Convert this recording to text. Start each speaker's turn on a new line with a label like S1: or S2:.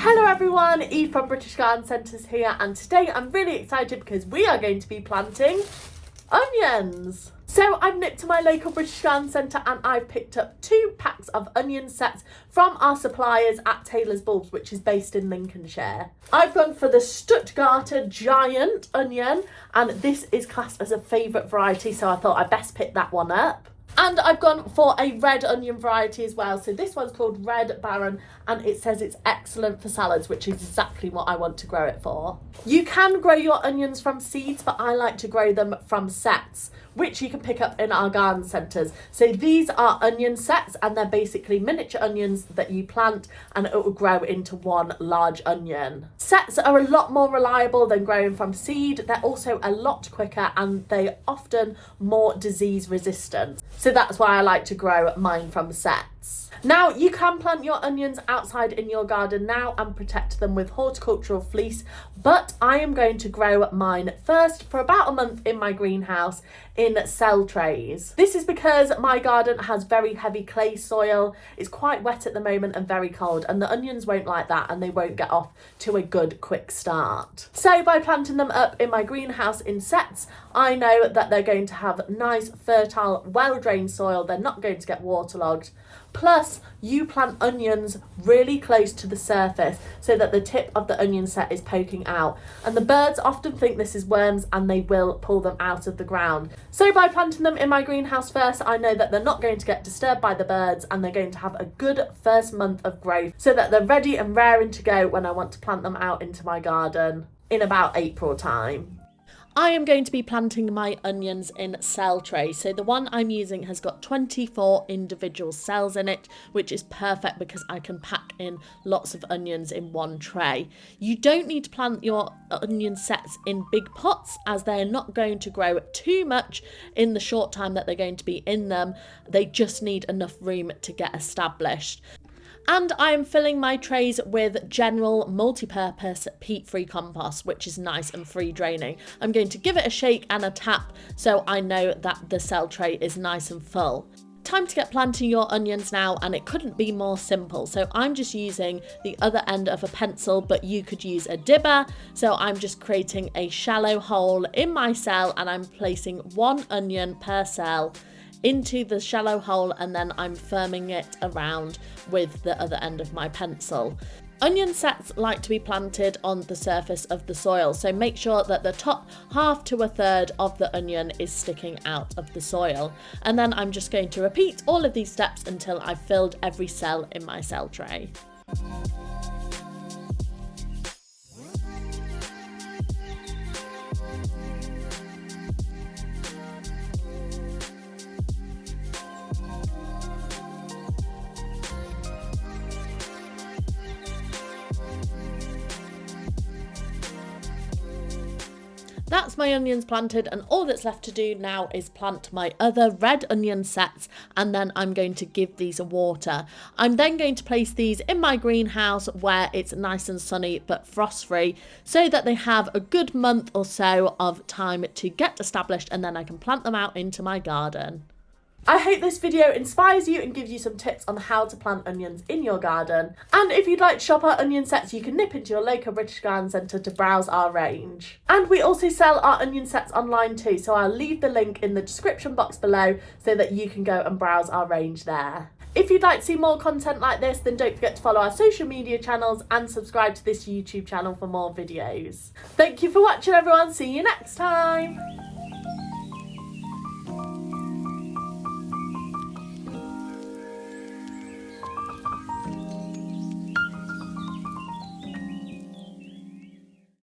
S1: Hello everyone, Eve from British Garden Centres here, and today I'm really excited because we are going to be planting onions. So I've nipped to my local British Garden Centre and I've picked up 2 packs of onion sets from our suppliers at Taylor's Bulbs, which is based in Lincolnshire. I've gone for the Stuttgarter Giant onion, and this is classed as a favourite variety, so I thought I'd best pick that one up. And I've gone for a red onion variety as well. So this one's called Red Baron and it says it's excellent for salads, which is exactly what I want to grow it for. You can grow your onions from seeds, but I like to grow them from sets, which you can pick up in our garden centres. So these are onion sets and they're basically miniature onions that you plant and it will grow into one large onion. Sets are a lot more reliable than growing from seed. They're also a lot quicker and they're often more disease resistant. So that's why I like to grow mine from sets. Now, you can plant your onions outside in your garden now and protect them with horticultural fleece, but I am going to grow mine first for about a month in my greenhouse in cell trays. This is because my garden has very heavy clay soil, it's quite wet at the moment and very cold, and the onions won't like that and they won't get off to a good quick start. So by planting them up in my greenhouse in sets, I know that they're going to have nice, fertile, well-drained soil, they're not going to get waterlogged. Plus, you plant onions really close to the surface so that the tip of the onion set is poking out. And the birds often think this is worms and they will pull them out of the ground. So by planting them in my greenhouse first, I know that they're not going to get disturbed by the birds and they're going to have a good first month of growth so that they're ready and raring to go when I want to plant them out into my garden in about April time. I am going to be planting my onions in cell trays. So the one I'm using has got 24 individual cells in it, which is perfect because I can pack in lots of onions in one tray. You don't need to plant your onion sets in big pots as they're not going to grow too much in the short time that they're going to be in them. They just need enough room to get established. And I am filling my trays with general multi-purpose peat-free compost, which is nice and free draining. I'm going to give it a shake and a tap so I know that the cell tray is nice and full. Time to get planting your onions now, and it couldn't be more simple. So I'm just using the other end of a pencil, but you could use a dibber. So I'm just creating a shallow hole in my cell and I'm placing 1 onion per cell into the shallow hole, and then I'm firming it around with the other end of my pencil. Onion sets like to be planted on the surface of the soil, so make sure that the top half to a third of the onion is sticking out of the soil. And then I'm just going to repeat all of these steps until I've filled every cell in my cell tray. That's my onions planted, and all that's left to do now is plant my other red onion sets, and then I'm going to give these a water. I'm then going to place these in my greenhouse where it's nice and sunny but frost free so that they have a good month or so of time to get established, and then I can plant them out into my garden. I hope this video inspires you and gives you some tips on how to plant onions in your garden. And if you'd like to shop our onion sets, you can nip into your local British Garden Centre to browse our range. And we also sell our onion sets online too, so I'll leave the link in the description box below so that you can go and browse our range there. If you'd like to see more content like this, then don't forget to follow our social media channels and subscribe to this YouTube channel for more videos. Thank you for watching everyone, see you next time!